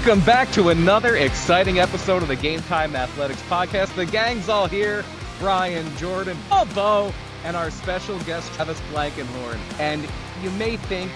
Welcome back to another exciting episode of the GameTime Athletics podcast. The gang's all here. Brian, Jordan, Bo, and our special guest, Travis Blankenhorn. And you may think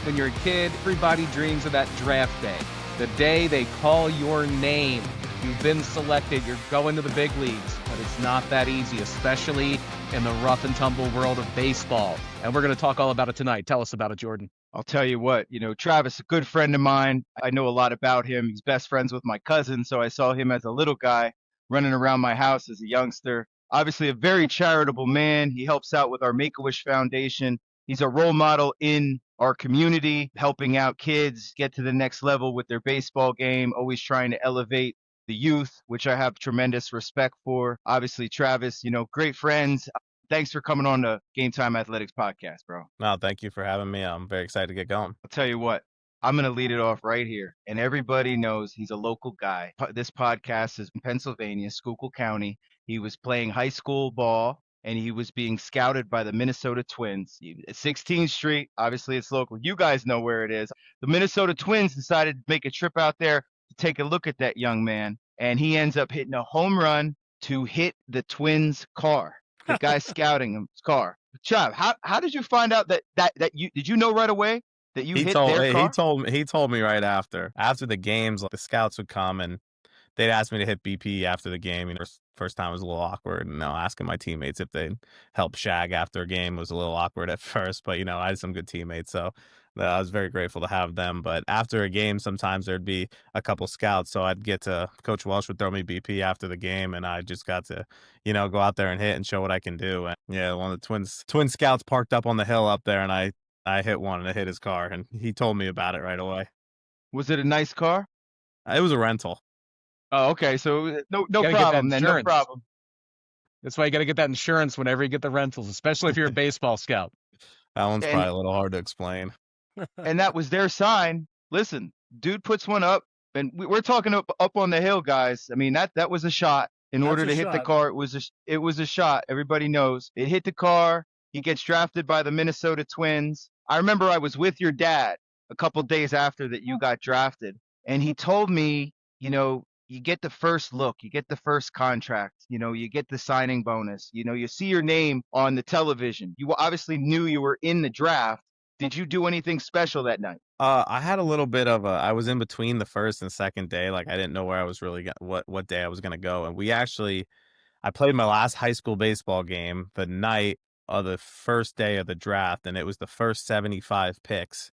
when you're a kid, everybody dreams of that draft day. The day they call your name. You've been selected. You're going to the big leagues. But it's not that easy, especially in the rough and tumble world of baseball. And we're going to talk all about it tonight. Tell us about it, Jordan. I'll tell you what, Travis, a good friend of mine. I know a lot about him. He's best friends with my cousin, so I saw him as a little guy running around my house as a youngster. Obviously, a very charitable man. He helps out with our Make-A-Wish Foundation. He's a role model in our community, helping out kids get to the next level with their baseball game, always trying to elevate the youth, which I have tremendous respect for. Obviously, Travis, great friends. Thanks for coming on the GameTime Athletics podcast, bro. No, thank you for having me. I'm very excited to get going. I'll tell you what, I'm going to lead it off right here. And everybody knows he's a local guy. This podcast is in Pennsylvania, Schuylkill County. He was playing high school ball, and he was being scouted by the Minnesota Twins. 16th Street, obviously it's local. You guys know where it is. The Minnesota Twins decided to make a trip out there to take a look at that young man. And he ends up hitting a home run to hit the Twins' car. The guy scouting his car. Chav, how did you find out that you did you know right away that you hit their car? He told me right after the games, like, the scouts would come and they'd ask me to hit BP after the game. First time was a little awkward. Asking my teammates if they'd help shag after a game was a little awkward at first, but I had some good teammates, so I was very grateful to have them. But after a game, sometimes there'd be a couple scouts, so I'd get to Coach Welsh would throw me BP after the game, and I just got to, go out there and hit and show what I can do. And yeah, one of the twin scouts parked up on the hill up there, and I hit one and I hit his car, and he told me about it right away. Was it a nice car? It was a rental. Oh, okay. So no problem then. No problem. That's why you got to get that insurance whenever you get the rentals, especially if you're a baseball scout. That one's probably a little hard to explain. And that was their sign. Listen, dude puts one up, and we're talking up on the hill, guys. I mean, that was a shot. In order to hit the car, it was a shot. Everybody knows. It hit the car. He gets drafted by the Minnesota Twins. I remember I was with your dad a couple days after that you got drafted, and he told me, you get the first look, you get the first contract, you get the signing bonus, you see your name on the television. You obviously knew you were in the draft. Did you do anything special that night? I had a little bit of I was in between the first and second day. Like, I didn't know where I was really what day I was going to go. And I played my last high school baseball game the night of the first day of the draft, and it was the first 75 picks.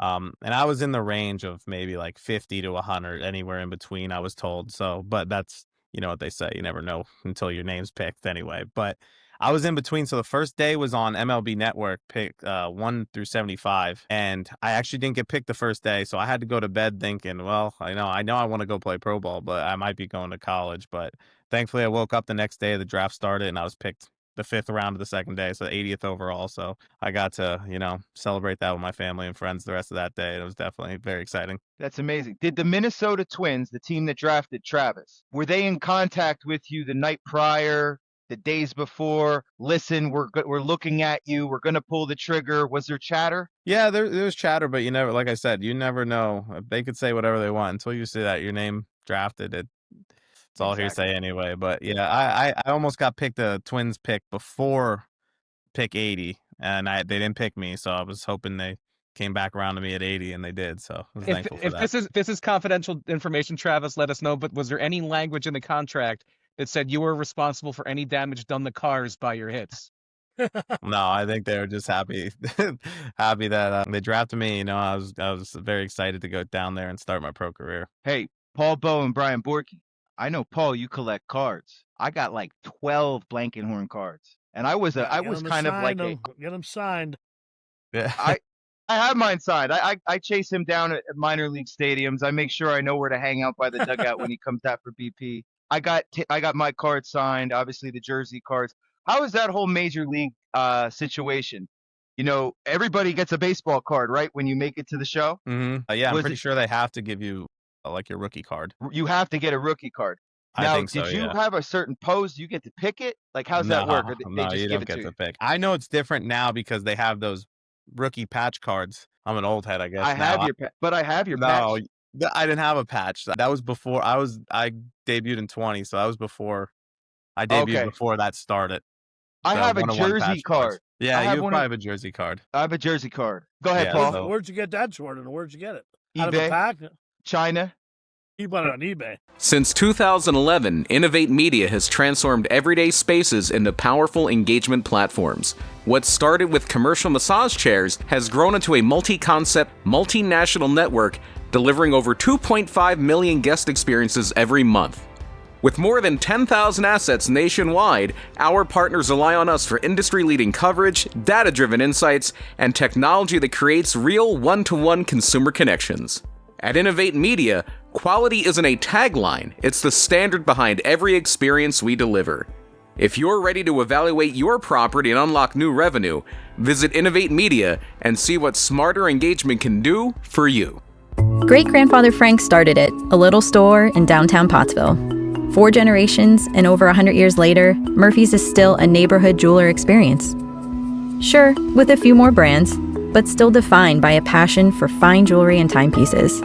And I was in the range of maybe like 50 to 100, anywhere in between, I was told. So, but that's, what they say, you never know until your name's picked anyway. But I was in between. So the first day was on MLB Network, pick 1 through 75. And I actually didn't get picked the first day. So I had to go to bed thinking, well, I know I want to go play pro ball, but I might be going to college. But thankfully I woke up the next day, the draft started, and I was picked the 5th round of the second day, so 80th overall. So I got to, celebrate that with my family and friends the rest of that day. It was definitely very exciting. That's amazing. Did the Minnesota Twins, the team that drafted Travis, were they in contact with you the night prior, the days before? Listen, we're looking at you. We're going to pull the trigger. Was there chatter? Yeah, there was chatter, but like I said, you never know. They could say whatever they want until you see that your name drafted. It's all hearsay anyway. But yeah, I almost got picked a Twins pick before pick 80, and they didn't pick me, so I was hoping they came back around to me at 80, and they did. So I was thankful for that. If this is confidential information, Travis, let us know. But was there any language in the contract that said you were responsible for any damage done to cars by your hits? No, I think they were just happy that they drafted me. I was very excited to go down there and start my pro career. Hey, Paul Bowe and Brian Borky. I know, Paul, you collect cards. I got like 12 Blankenhorn cards, and I was kind of like get them signed. Yeah, I have mine signed. I chase him down at minor league stadiums. I make sure I know where to hang out by the dugout when he comes out for BP. I got my card signed. Obviously, the jersey cards. How is that whole major league situation? Everybody gets a baseball card, right? When you make it to the show. Mm-hmm. Yeah, I'm pretty sure they have to give you like your rookie card. You have to get a rookie card. Now, I think so, did you have a certain pose? You get to pick it? Like, how's that work? Or No, you don't get to pick. I know it's different now because they have those rookie patch cards. I'm an old head, I guess. I have your patch. I didn't have a patch. That was before I debuted in 20, so that was before I debuted Okay. before that started. I The have a 101 jersey patch boys. card. Yeah, I you have would one probably of have a jersey card. I have a jersey card. Go ahead, Yeah, Paul. so Where'd you get that, Jordan? Where'd you get it? Out of a eBay, pack? China. You bought it on eBay. Since 2011, Innovate Media has transformed everyday spaces into powerful engagement platforms. What started with commercial massage chairs has grown into a multi-concept, multinational network delivering over 2.5 million guest experiences every month. With more than 10,000 assets nationwide, our partners rely on us for industry-leading coverage, data-driven insights, and technology that creates real one-to-one consumer connections. At Innovate Media, quality isn't a tagline, it's the standard behind every experience we deliver. If you're ready to evaluate your property and unlock new revenue, visit Innovate Media and see what smarter engagement can do for you. Great-grandfather Frank started it, a little store in downtown Pottsville. 4 generations and over 100 years later, Murphy's is still a neighborhood jeweler experience. Sure, with a few more brands, but still defined by a passion for fine jewelry and timepieces.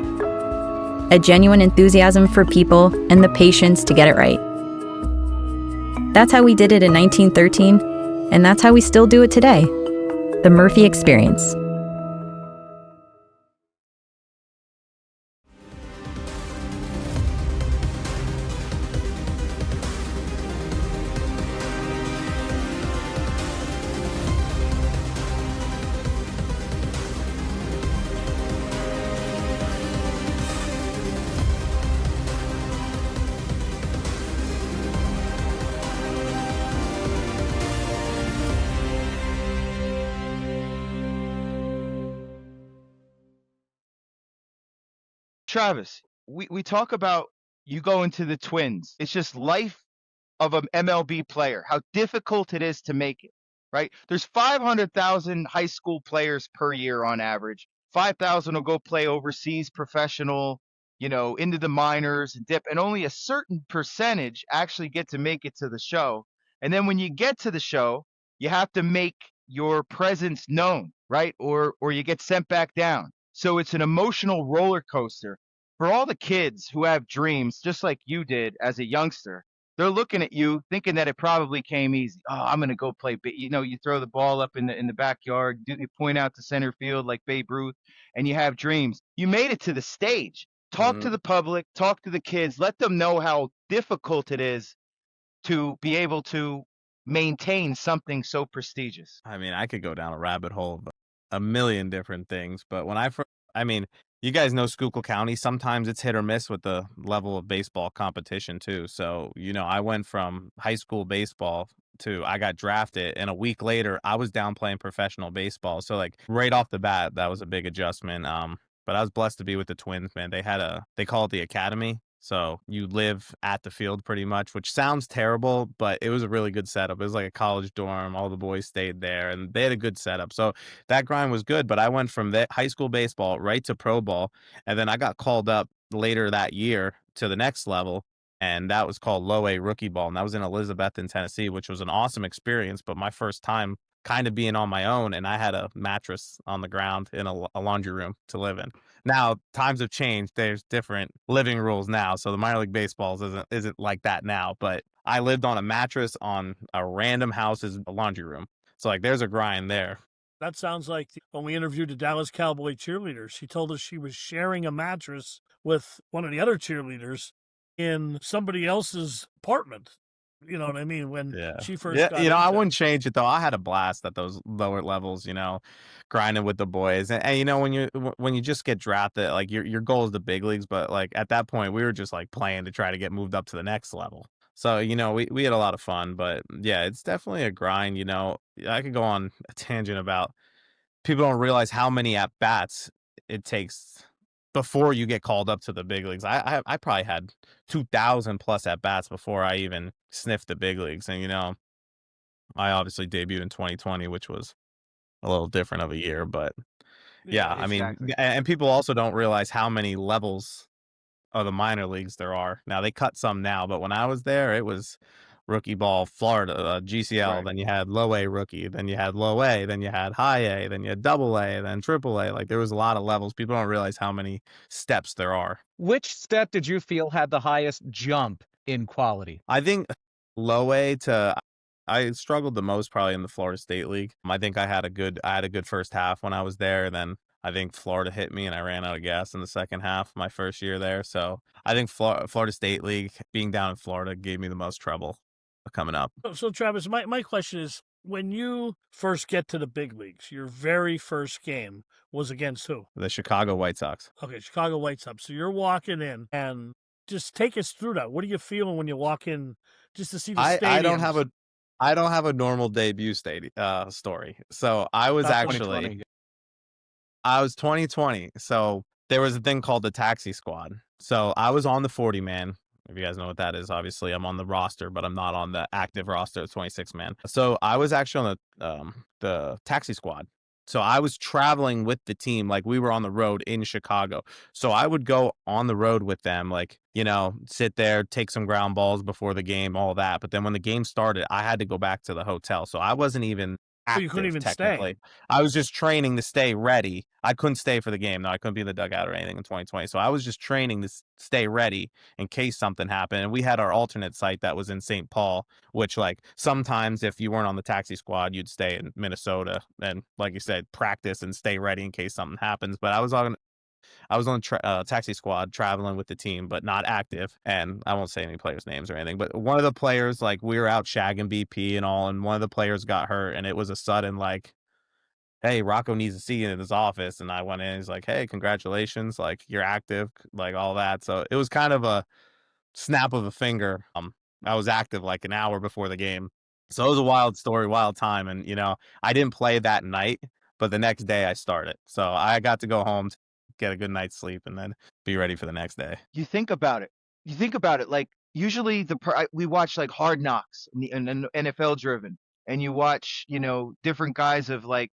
A genuine enthusiasm for people and the patience to get it right. That's how we did it in 1913, and that's how we still do it today. The Murphy Experience. Travis, we talk about you go into the Twins. It's just life of an MLB player, how difficult it is to make it, right? There's 500,000 high school players per year on average. 5,000 will go play overseas professional, into the minors and dip, and only a certain percentage actually get to make it to the show. And then when you get to the show, you have to make your presence known, right? Or you get sent back down. So it's an emotional roller coaster for all the kids who have dreams, just like you did as a youngster. They're looking at you thinking that it probably came easy. Oh, I'm going to go play. You throw the ball up in the backyard, you point out to center field like Babe Ruth, and you have dreams. You made it to the stage. Talk to the public, talk to the kids, let them know how difficult it is to be able to maintain something so prestigious. I mean, I could go down a rabbit hole of a million different things, but when I mean, you guys know Schuylkill County, sometimes it's hit or miss with the level of baseball competition too. So, I went from high school baseball to I got drafted, and a week later I was down playing professional baseball. So like right off the bat, that was a big adjustment. But I was blessed to be with the Twins, man. They call it the academy. So you live at the field pretty much, which sounds terrible, but it was a really good setup. It was like a college dorm. All the boys stayed there, and they had a good setup. So that grind was good. But I went from high school baseball right to pro ball, and then I got called up later that year to the next level, and that was called low A rookie ball, and that was in Elizabethton, Tennessee, which was an awesome experience. But my first time kind of being on my own, and I had a mattress on the ground in a laundry room to live in. Now times have changed. There's different living rules now, so the minor league baseballs isn't like that now. But I lived on a mattress on a random house's laundry room, so like there's a grind there. That sounds like when we interviewed the Dallas Cowboy cheerleader. She told us she was sharing a mattress with one of the other cheerleaders in somebody else's apartment. You know what I mean? When she first got into I wouldn't change it though. I had a blast at those lower levels, grinding with the boys. And when you just get drafted, like your goal is the big leagues, but like at that point we were just like playing to try to get moved up to the next level. So, we had a lot of fun, but yeah, it's definitely a grind. I could go on a tangent about people don't realize how many at bats it takes before you get called up to the big leagues. I probably had 2,000 plus at bats before I even sniffed the big leagues. And, I obviously debuted in 2020, which was a little different of a year, but yeah, I mean, exactly. and people also don't realize how many levels of the minor leagues there are. Now they cut some now, but when I was there, it was rookie ball, Florida, GCL, Right. then you had low A rookie, then you had low A, then you had high A, then you had double A, then triple A. Like there was a lot of levels. People don't realize how many steps there are. Which step did you feel had the highest jump in quality? I think low A to I struggled the most probably in the Florida State League. I think I had a good first half when I was there. Then I think Florida hit me and I ran out of gas in the second half my first year there. So I think Florida State League, being down in Florida, gave me the most trouble coming up. So Travis, my question is, when you first get to the big leagues, your very first game was against who? The Chicago White Sox. Okay, Chicago White Sox. So you're walking in, and just take us through that. What are you feeling when you walk in just to see the stadium? I don't have a normal debut story. So I was Not actually 2020. I was 2020. So there was a thing called the taxi squad. So I was on the 40 man. If you guys know what that is, obviously I'm on the roster, but I'm not on the active roster of 26 man. So I was actually on the taxi squad. So I was traveling with the team, like we were on the road in Chicago. So I would go on the road with them, like, you know, sit there, take some ground balls before the game, all that. But then when the game started, I had to go back to the hotel. So I wasn't even active, So you couldn't even technically. stay. I was just training to stay ready. I couldn't stay for the game. No, I couldn't be in the dugout or anything in 2020. So I was just training to stay ready in case something happened. And we had our alternate site that was in St. Paul, which, like, sometimes if you weren't on the taxi squad, you'd stay in Minnesota and, like you said, practice and stay ready in case something happens. But I was on taxi squad traveling with the team, but not active. And I won't say any players' names or anything, but one of the players, like, we were out shagging BP and all, and one of the players got hurt, and it was a sudden, like, hey, Rocco needs to see you in his office. And I went in, he's like, hey, congratulations, like, you're active, like, all that. So it was kind of a snap of a finger. I was active like an hour before the game. So it was a wild story, wild time. And, you know, I didn't play that night, but the next day I started. So I got to go home, get a good night's sleep, and then be ready for the next day. You think about it. Like usually we watch like Hard Knocks and NFL driven, and you watch, you know, different guys of like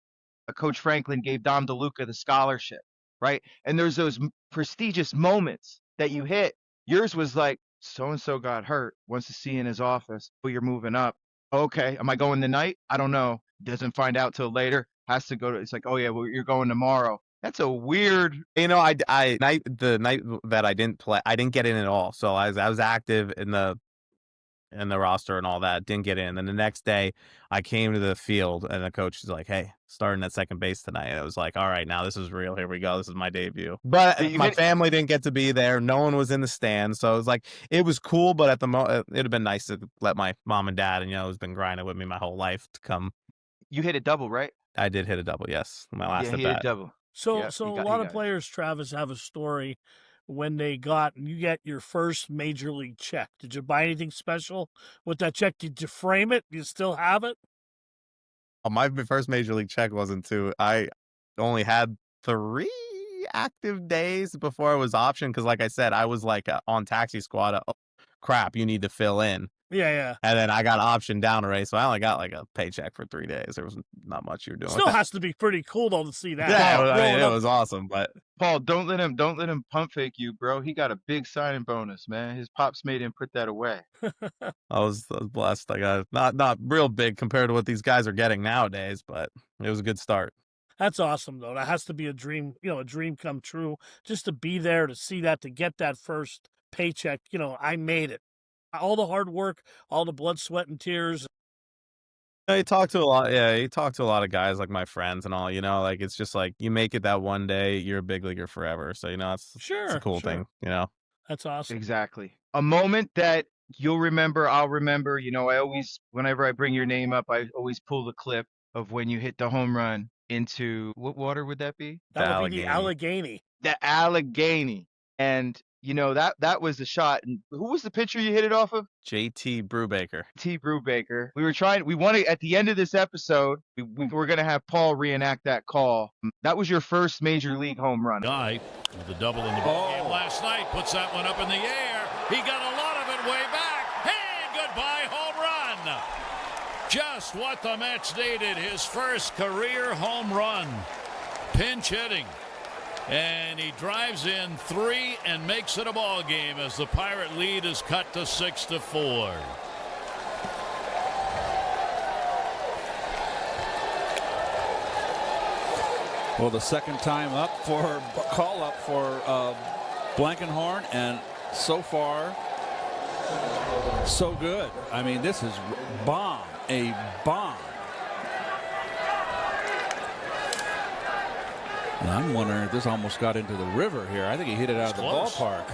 Coach Franklin gave Dom DeLuca the scholarship, right? And there's those prestigious moments that you hit. Yours was like, so-and-so got hurt, wants to see you in his office, but you're moving up. Okay, am I going tonight? I don't know. Doesn't find out till later. Has to go to, it's like, oh yeah, well, you're going tomorrow. That's a weird. You know, the night that I didn't play, I didn't get in at all. So I was active in the roster and all that, didn't get in. And the next day I came to the field and the coach is like, hey, starting at second base tonight. And it was like, all right, now this is real. Here we go. This is my debut. But my family didn't get to be there. No one was in the stands. So it was like, it was cool. But at the moment, it'd have been nice to let my mom and dad, and, you know, who's been grinding with me my whole life, to come. You hit a double, right? I did hit a double, yes. My last at he bat. hit a double. So Yeah, so he a got- lot he of got it. players, Travis, have a story when you get your first major league check. Did you buy anything special with that check? Did you frame it? Do you still have it? My first major league check wasn't I only had 3 active days before I was optioned. Because like I said, I was like on taxi squad. Oh, crap, you need to fill in. Yeah. And then I got optioned down already. So I only got like a paycheck for 3 days. There was not much you were doing. Still has to be pretty cool though to see that. Yeah, Rolling it up. was awesome. But Paul, don't let him pump fake you, bro. He got a big signing bonus, man. His pops made him put that away. I was blessed. I got not real big compared to what these guys are getting nowadays, but it was a good start. That's awesome though. That has to be a dream, a dream come true. Just to be there, to see that, to get that first paycheck. I made it. All the hard work, all the blood, sweat, and tears. You talk to a lot. Yeah, you talk to a lot of guys like my friends and all. Like it's just like you make it that one day, you're a big leaguer forever. So it's a cool thing. That's awesome. Exactly. A moment that you'll remember, I'll remember. I always, whenever I bring your name up, I always pull the clip of when you hit the home run into, what water would that be? That would be the Allegheny. The Allegheny. And that was the shot. And who was the pitcher you hit it off of? JT Brubaker. T. Brubaker. We want to, at the end of this episode, we're going to have Paul reenact that call. That was your first major league home run. Guy with the double in the ball game last night puts that one up in the air. He got a lot of it way back. Hey, goodbye home run. Just what the Mets needed. His first career home run. Pinch hitting. And he drives in 3 and makes it a ball game as the Pirate lead is cut to 6-4. Well, the second time call up for Blankenhorn, and so far, so good. I mean, this is a bomb. And I'm wondering if this almost got into the river here. I think he hit it out of the ballpark.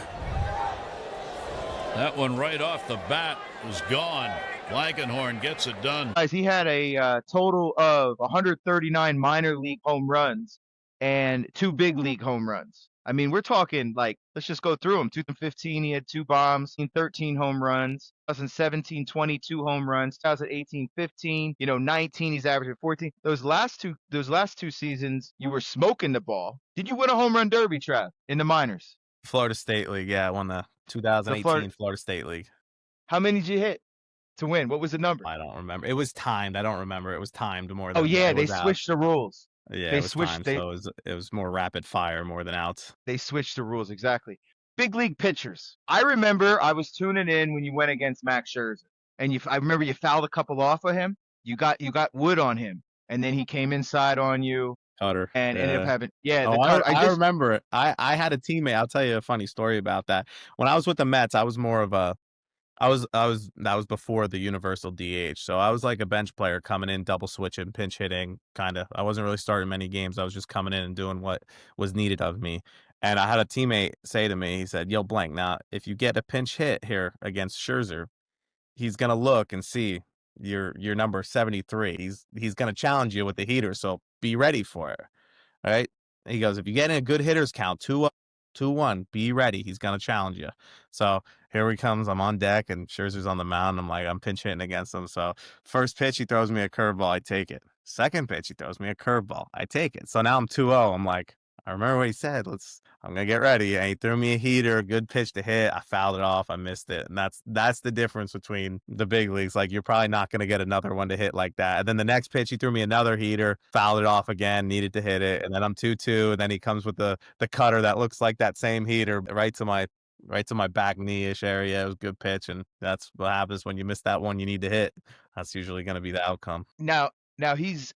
That one right off the bat was gone. Blankenhorn gets it done. Guys, he had a total of 139 minor league home runs and 2 big league home runs. I mean, we're talking like, let's just go through them. 2015, he had 2 bombs, 13 home runs. 2017, 22 home runs. 2018, 15. 19, he's averaging 14. Those last two seasons, you were smoking the ball. Did you win a home run derby, Trav, in the minors? Florida State League, yeah, I won the 2018 Florida State League. How many did you hit to win? What was the number? I don't remember. It was timed. I don't remember. It was timed more than. Oh yeah, they switched the rules. Yeah, they switched. So it was more rapid fire more than outs. They switched the rules exactly. Big league pitchers. I remember I was tuning in when you went against Max Scherzer, and I remember you fouled a couple off of him. You got wood on him, and then he came inside on you. Cutter. And ended up having I remember it. I had a teammate. I'll tell you a funny story about that. When I was with the Mets, I was more of a that was before the universal DH. So I was like a bench player coming in, double switching, pinch hitting, kind of. I wasn't really starting many games. I was just coming in and doing what was needed of me. And I had a teammate say to me, he said, "Yo, Blank, now if you get a pinch hit here against Scherzer, he's gonna look and see your number 73. He's gonna challenge you with the heater, so be ready for it." All right. He goes, if you get in a good hitters count, 2-1, be ready. He's gonna challenge you. So here he comes. I'm on deck, and Scherzer's on the mound. I'm pinch hitting against him. So first pitch, he throws me a curveball. I take it. Second pitch, he throws me a curveball. I take it. So now I'm 2-0. I'm like, I remember what he said. I'm gonna get ready. And he threw me a heater, a good pitch to hit. I fouled it off. I missed it. And that's the difference between the big leagues. Like, you're probably not gonna get another one to hit like that. And then the next pitch, he threw me another heater, fouled it off again, needed to hit it. And then I'm 2-2. And then he comes with the cutter that looks like that same heater right to my back knee-ish area. It was a good pitch, and that's what happens when you miss that one you need to hit. That's usually gonna be the outcome. Now he's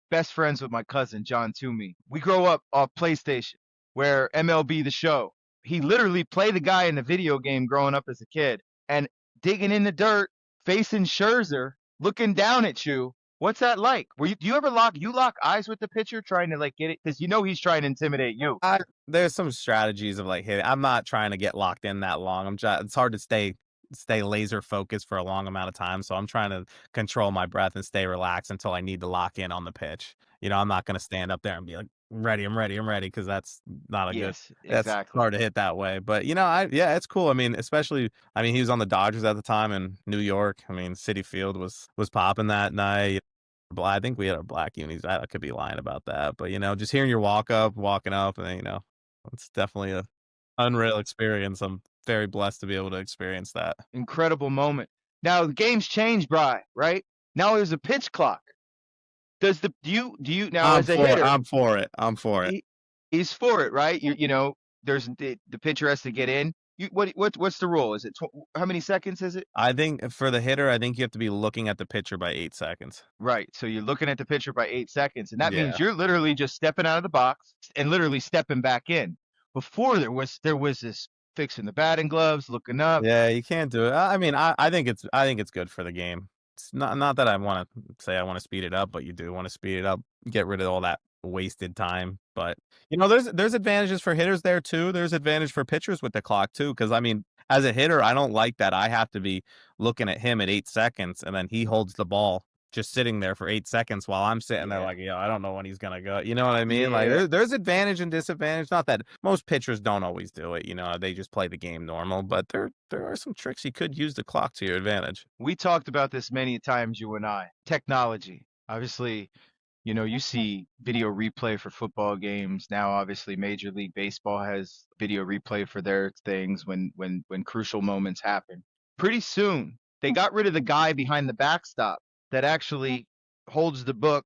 best friends with my cousin, John Toomey. We grow up off PlayStation, where MLB The Show. He literally played the guy in the video game growing up as a kid, and digging in the dirt, facing Scherzer, looking down at you. What's that like? Do you ever lock eyes with the pitcher trying to like get it? Because he's trying to intimidate you. There's some strategies of like hitting. I'm not trying to get locked in that long. It's hard to stay laser focused for a long amount of time. So I'm trying to control my breath and stay relaxed until I need to lock in on the pitch. I'm not going to stand up there and be like, I'm ready. Because that's not a good, exactly. That's hard to hit that way. But it's cool. I mean, he was on the Dodgers at the time in New York. I mean, Citi Field was popping that night. I think we had our black unis. I could be lying about that, but just hearing your walking up, and it's definitely a unreal experience. I'm very blessed to be able to experience that. Incredible moment. Now the game's changed, Bri, right? Now there's a pitch clock. Do you now as a hitter? I'm for it. He's for it, right? There's the pitcher has to get in. What's the rule? Is it how many seconds is it? I think for the hitter, you have to be looking at the pitcher by 8 seconds. Right. So you're looking at the pitcher by 8 seconds, and that means you're literally just stepping out of the box and literally stepping back in. Before there was this fixing the batting gloves, looking up. Yeah, you can't do it. I mean, I think it's good for the game. It's not that I want to say I want to speed it up, but you do want to speed it up, get rid of all that wasted time. But there's advantages for hitters there too. There's advantage for pitchers with the clock too, because I mean, as a hitter, I don't like that I have to be looking at him at 8 seconds and then he holds the ball just sitting there for 8 seconds while I'm sitting there like, I don't know when he's gonna go. You know what I mean? Yeah. Like there's advantage and disadvantage. Not that most pitchers don't always do it. They just play the game normal. But there are some tricks you could use the clock to your advantage. We talked about this many times, you and I. Technology, obviously. You see video replay for football games now. Obviously, Major League Baseball has video replay for their things when crucial moments happen. Pretty soon, they got rid of the guy behind the backstop that actually holds the book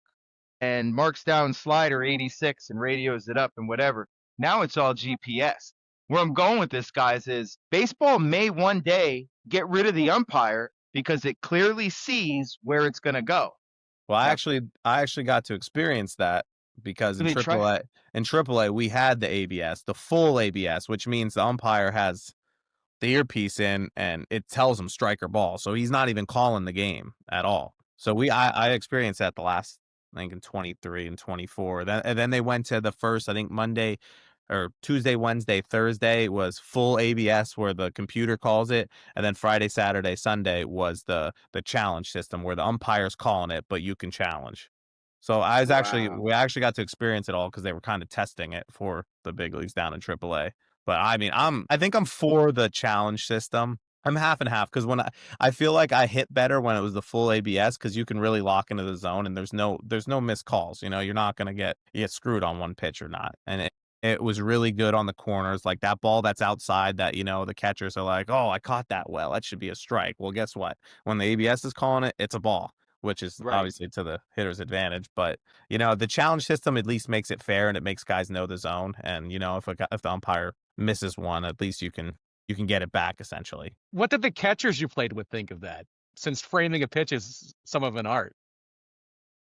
and marks down slider 86 and radios it up and whatever. Now it's all GPS. Where I'm going with this, guys, is baseball may one day get rid of the umpire because it clearly sees where it's going to go. Well, I actually got to experience that because in They try- AAA we had the ABS, the full ABS, which means the umpire has the earpiece in and it tells him strike or ball. So he's not even calling the game at all. So I experienced that the last, I think in 23 and 24. And then they went to the first, I think Monday or Tuesday, Wednesday, Thursday was full ABS where the computer calls it. And then Friday, Saturday, Sunday was the challenge system where the umpire's calling it, but you can challenge. So we actually got to experience it all because they were kind of testing it for the big leagues down in AAA. But I mean, I think I'm for the challenge system. I'm half and half because when I feel like I hit better when it was the full ABS because you can really lock into the zone and there's no missed calls. You know, you're not gonna get screwed on one pitch or not. And it was really good on the corners, like that ball that's outside that, you know, the catchers are like, oh, I caught that well. That should be a strike. Well, guess what? When the ABS is calling it, it's a ball, which is obviously to the hitter's advantage. But, you know, the challenge system at least makes it fair and it makes guys know the zone. And, you know, if the umpire misses one, at least you can get it back essentially. What did the catchers you played with think of that? Since framing a pitch is some of an art.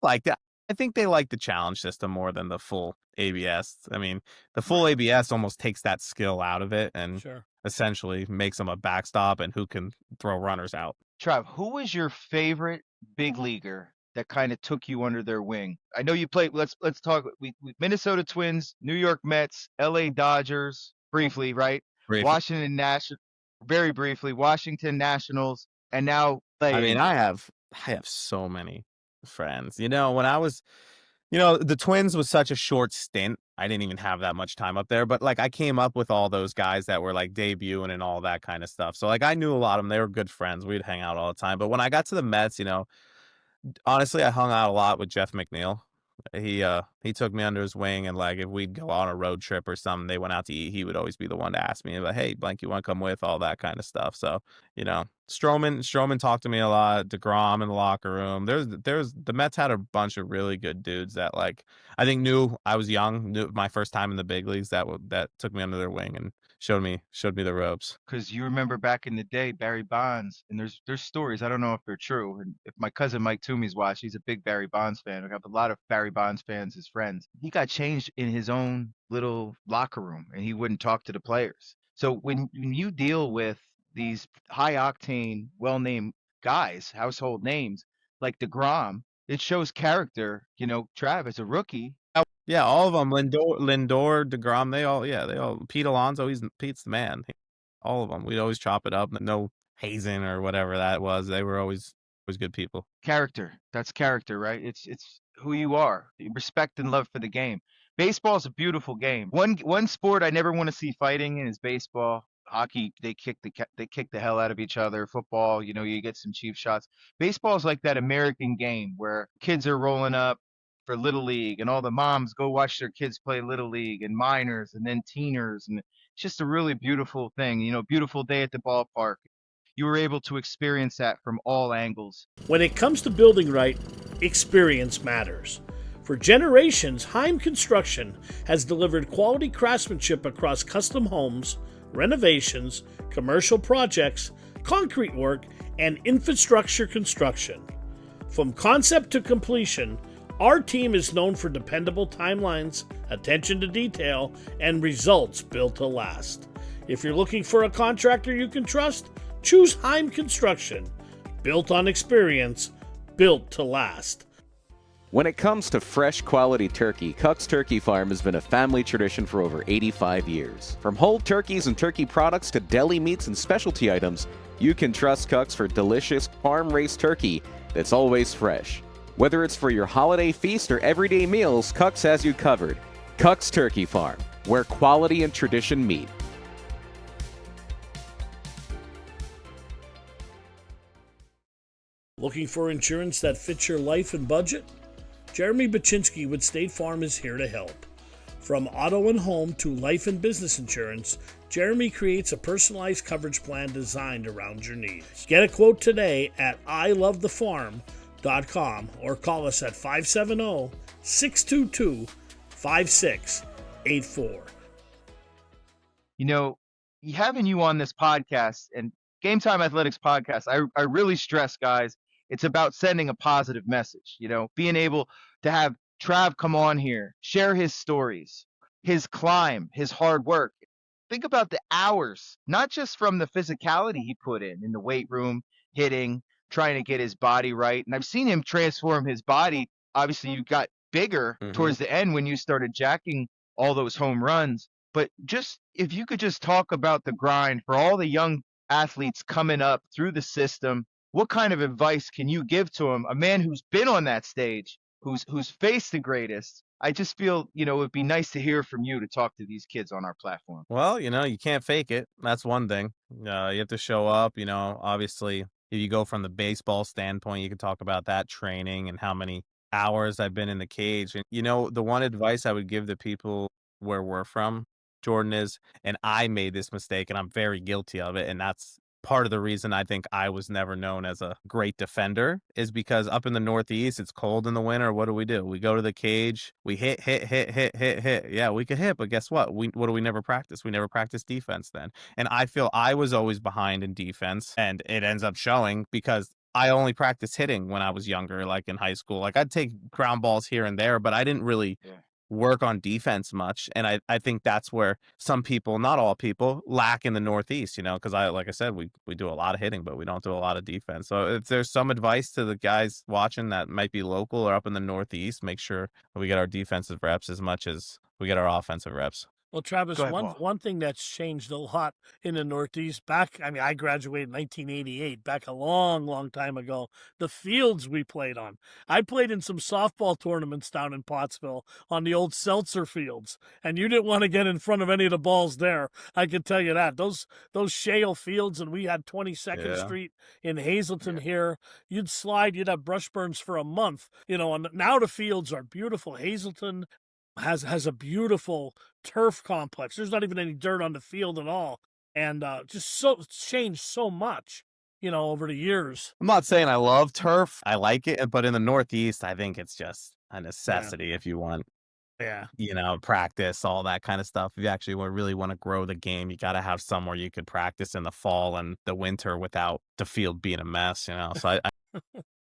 Like that. I think they like the challenge system more than the full ABS. I mean, the full ABS almost takes that skill out of it and essentially makes them a backstop and who can throw runners out. Trav, who was your favorite big leaguer that kind of took you under their wing? I know you played. Let's talk. We Minnesota Twins, New York Mets, LA Dodgers, briefly, right? Washington National, very briefly. Washington Nationals, and now. I mean, I have so many friends. You know, when I was, you know, the Twins was such a short stint. I didn't even have that much time up there, but like I came up with all those guys that were like debuting and all that kind of stuff. So like I knew a lot of them. They were good friends. We'd hang out all the time. But when I got to the Mets, you know, honestly, I hung out a lot with Jeff McNeil. He took me under his wing, and like if we'd go on a road trip or something, they went out to eat, he would always be the one to ask me about, hey, Blank, you want to come with, all that kind of stuff. So, you know, Stroman talked to me a lot. DeGrom in the locker room. The Mets had a bunch of really good dudes that like I think knew I was young, knew my first time in the big leagues that took me under their wing and showed me the ropes. Because you remember back in the day, Barry Bonds, and there's stories. I don't know if they're true. And if my cousin Mike Toomey's watched, he's a big Barry Bonds fan. I have a lot of Barry Bonds fans as friends. He got changed in his own little locker room, and he wouldn't talk to the players. So when you deal with these high octane, well-named guys, household names like DeGrom, it shows character. You know, Trav as a rookie. Yeah, all of them. Lindor, DeGrom, they all. Pete Alonso, Pete's the man. All of them. We'd always chop it up. No hazing or whatever that was. They were always good people. Character. That's character, right? It's who you are. Respect and love for the game. Baseball is a beautiful game. One sport I never want to see fighting in is baseball. Hockey, they kick the hell out of each other. Football, you know, you get some cheap shots. Baseball is like that American game where kids are rolling up for Little League and all the moms go watch their kids play Little League and minors and then teeners. And it's just a really beautiful thing, you know, beautiful day at the ballpark. You were able to experience that from all angles. When it comes to building right, experience matters. For generations, Heim Construction has delivered quality craftsmanship across custom homes, renovations, commercial projects, concrete work, and infrastructure construction. From concept to completion, our team is known for dependable timelines, attention to detail, and results built to last. If you're looking for a contractor you can trust, choose Heim Construction. Built on experience, built to last. When it comes to fresh quality turkey, Cuck's Turkey Farm has been a family tradition for over 85 years. From whole turkeys and turkey products to deli meats and specialty items, you can trust Cuck's for delicious farm-raised turkey that's always fresh. Whether it's for your holiday feast or everyday meals, Cuck's has you covered. Cuck's Turkey Farm, where quality and tradition meet. Looking for insurance that fits your life and budget? Jeremy Baczynski with State Farm is here to help. From auto and home to life and business insurance, Jeremy creates a personalized coverage plan designed around your needs. Get a quote today at ilovethefarm.com or call us at 570-622-5684. You know, having you on this podcast and GameTime Athletics podcast, I really stress, guys, it's about sending a positive message, you know, being able to have Trav come on here, share his stories, his climb, his hard work. Think about the hours, not just from the physicality he put in the weight room, hitting, trying to get his body right. And I've seen him transform his body. Obviously, you got bigger towards the end when you started jacking all those home runs. But just if you could just talk about the grind for all the young athletes coming up through the system, what kind of advice can you give to them? A man who's been on that stage, who's faced the greatest. I just feel, it'd be nice to hear from you to talk to these kids on our platform. Well, you can't fake it. That's one thing. You have to show up. Obviously, if you go from the baseball standpoint, you can talk about that training and how many hours I've been in the cage. And, the one advice I would give the people where we're from, Jordan, is, and I made this mistake and I'm very guilty of it. And that's part of the reason I think I was never known as a great defender, is because up in the Northeast, it's cold in the winter. What do? We go to the cage, we hit. Yeah, we could hit, but guess what? What do we never practice? We never practice defense then. And I feel I was always behind in defense, and it ends up showing because I only practiced hitting when I was younger, like in high school. Like I'd take ground balls here and there, but I didn't really work on defense much. And I think that's where some people, not all people, lack in the Northeast, because like I said, we do a lot of hitting, but we don't do a lot of defense. So if there's some advice to the guys watching that might be local or up in the Northeast, make sure we get our defensive reps as much as we get our offensive reps. Well, Travis, Go ahead, one thing that's changed a lot in the Northeast I graduated in 1988, back a long, long time ago, the fields we played on. I played in some softball tournaments down in Pottsville on the old Seltzer fields, and you didn't want to get in front of any of the balls there. I can tell you that. Those shale fields, and we had 22nd Street in Hazleton here. You'd slide, you'd have brush burns for a month, and now the fields are beautiful. Hazleton has a beautiful turf complex. There's not even any dirt on the field at all. And it's changed so much, over the years. I'm not saying I love turf. I like it, but in the Northeast, I think it's just a necessity if you want, practice, all that kind of stuff. If you actually really want to grow the game, you got to have somewhere you could practice in the fall and the winter without the field being a mess, So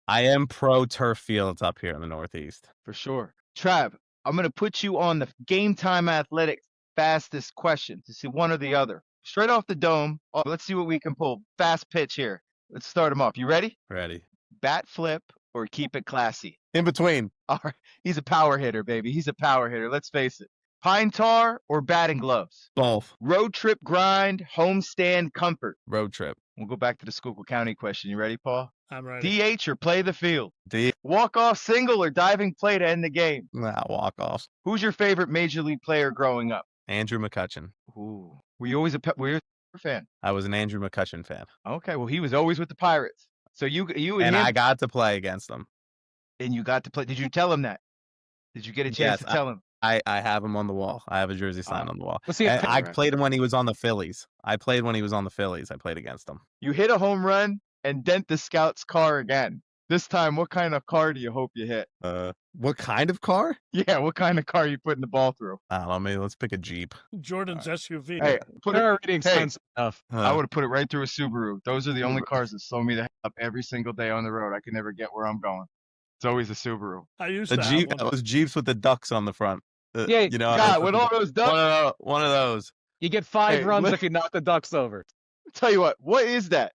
I am pro turf fields up here in the Northeast. For sure. Trav, I'm going to put you on the Game Time Athletics fastest question to see one or the other. Straight off the dome. Let's see what we can pull. Fast pitch here. Let's start him off. You ready? Ready. Bat flip or keep it classy? In between. All right. He's a power hitter, baby. He's a power hitter. Let's face it. Pine tar or batting gloves? Both. Road trip grind, homestand comfort? Road trip. We'll go back to the Schuylkill County question. You ready, Paul? I'm ready. DH or play the field? D. Walk-off single or diving play to end the game? Nah, walk-off. Who's your favorite Major League player growing up? Andrew McCutchen. Ooh. Were you always were you a fan? I was an Andrew McCutchen fan. Okay, well, he was always with the Pirates. So you and I got to play against him. And you got to play. Did you tell him that? Did you get a chance to tell him? I have him on the wall. I have a jersey signed on the wall. Let's see I played him when he was on the Phillies. I played against him. You hit a home run and dent the scout's car again. This time, what kind of car do you hope you hit? What kind of car? Yeah, what kind of car are you putting the ball through? I don't know. Maybe let's pick a Jeep. Jordan's SUV. Hey, They're already expensive enough. I would have put it right through a Subaru. Those are the only cars that slow me the hell up every single day on the road. I can never get where I'm going. It's always a Subaru. I used a to Jeep. have one. Those Jeeps with the ducks on the front. Yeah, God, with all those ducks. One of those. You get 5 runs if you knock the ducks over. Tell you what is that?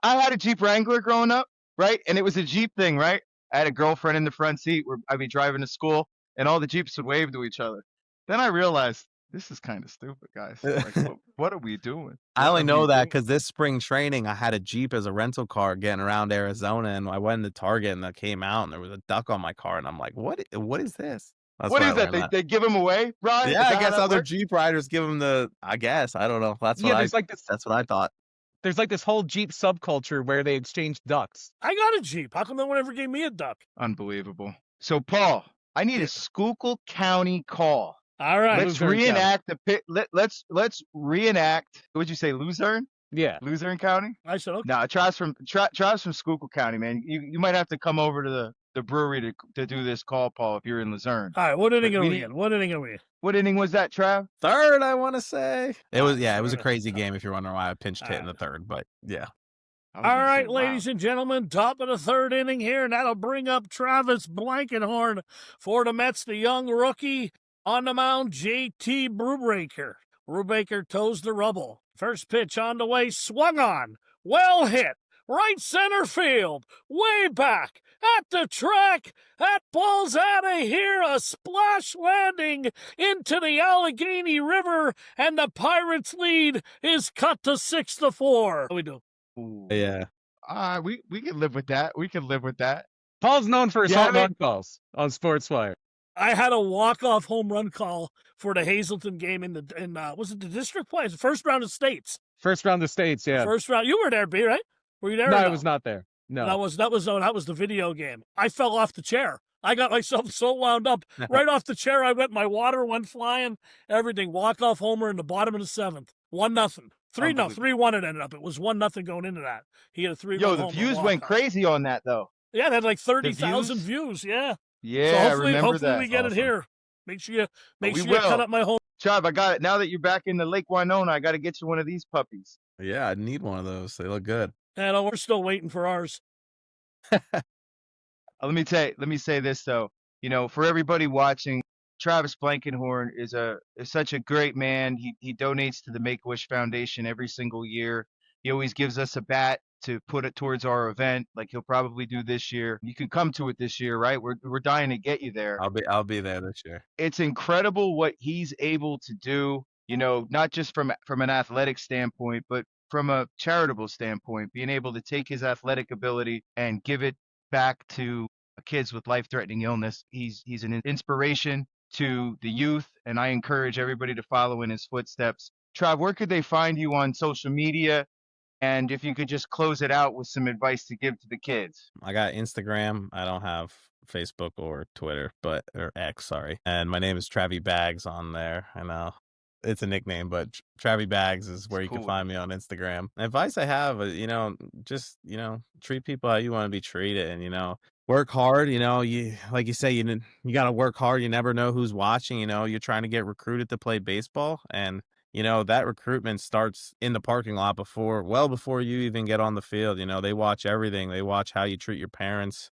I had a Jeep Wrangler growing up, right? And it was a Jeep thing, right? I had a girlfriend in the front seat where I'd be driving to school, and all the Jeeps would wave to each other. Then I realized, this is kind of stupid, guys. Like, what are we doing? I only know that because this spring training, I had a Jeep as a rental car getting around Arizona, and I went into Target, and I came out, and there was a duck on my car, and I'm like, what is this? What is that? They give them away, Brian? Yeah, I guess other Jeep riders give them I guess. I don't know. That's what that's what I thought. There's like this whole Jeep subculture where they exchange ducks. I got a Jeep. How come no one ever gave me a duck? Unbelievable. So, Paul, I need a Schuylkill County call. All right. Let's reenact the pit. Let's reenact. What'd you say, Luzerne? Yeah. Luzerne County? I said okay. No, Travis from Schuylkill County, man. You might have to come over to the brewery to do this call, Paul, if you're in Luzerne. All right, what inning are we in? What inning was that, Trav? Third, I want to say. It was a crazy game if you're wondering why I pinch hit in the third, but yeah. All right, ladies and gentlemen, top of the third inning here, and that'll bring up Travis Blankenhorn for the Mets, the young rookie. On the mound, JT Brubaker. Brubaker toes the rubble. First pitch on the way, swung on. Well hit. Right center field. Way back. At the track. That ball's out of here. A splash landing into the Allegheny River, and the Pirates' lead is cut to 6-4. What do we do? Ooh. Yeah. We can live with that. We can live with that. Paul's known for his Yeah, home run calls on SportsWire. I had a walk-off home run call for the Hazleton game in was it the district play? The first round of states. First round of states, yeah. First round. You were there, B, right? Were you there? No, or I was not there. No. That was the video game. I fell off the chair. I got myself so wound up. Right off the chair, I went. My water went flying. Everything. Walk-off homer in the bottom of the seventh. 1-0. 3-1 it ended up. It was 1-0 going into that. He had a 3-1 Yo, the homer views walk-off. went crazy on that, though. Yeah, it had like 30,000 views. Yeah. Yeah, So I hopefully, remember that. we get Awesome. it here. Make sure you We cut will. up my home. Trav, I got it. Now that you're back in the Lake Winona, I got to get you one of these puppies. Yeah, I need one of those. They look good. And we're still waiting for ours. Let me say this though. You know, for everybody watching, Travis Blankenhorn is such a great man. He donates to the Make-A-Wish Foundation every single year. He always gives us a bat to put it towards our event, like he'll probably do this year. You can come to it this year, right? We're dying to get you there. I'll be there this year. It's incredible what he's able to do, you know, not just from an athletic standpoint, but from a charitable standpoint, being able to take his athletic ability and give it back to kids with life-threatening illness. He's an inspiration to the youth, and I encourage everybody to follow in his footsteps. Trav, where could they find you on social media? And if you could just close it out with some advice to give to the kids. I got Instagram. I don't have Facebook or Twitter, or X, sorry. And my name is Travie Bags on there. I know it's a nickname, but Travie Bags is where you can find me on Instagram. Advice I have, just, treat people how you want to be treated, and, work hard. Like you say, you got to work hard. You never know who's watching. You're trying to get recruited to play baseball, and that recruitment starts in the parking lot well before you even get on the field. They watch everything. They watch how you treat your parents,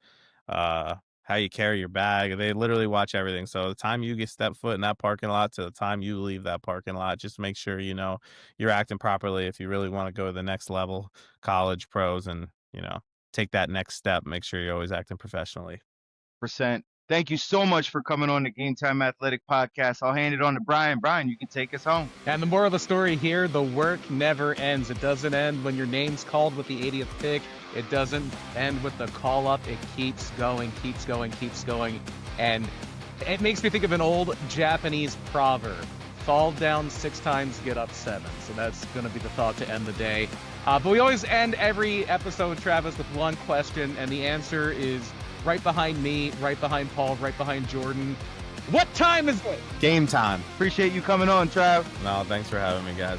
how you carry your bag. They literally watch everything. So the time you step foot in that parking lot to the time you leave that parking lot, just make sure, you're acting properly if you really want to go to the next level, college, pros, and, take that next step. Make sure you're always acting professionally. %. Thank you so much for coming on the Game Time Athletic Podcast. I'll hand it on to Brian. Brian, you can take us home. And the moral of the story here, the work never ends. It doesn't end when your name's called with the 80th pick. It doesn't end with the call up. It keeps going, keeps going, keeps going. And it makes me think of an old Japanese proverb. Fall down 6 times, get up 7. So that's going to be the thought to end the day. But we always end every episode, Travis, with one question. And the answer is right behind me, right behind Paul, right behind Jordan. What time is it? Game time. Appreciate you coming on, Trav. No, thanks for having me, guys.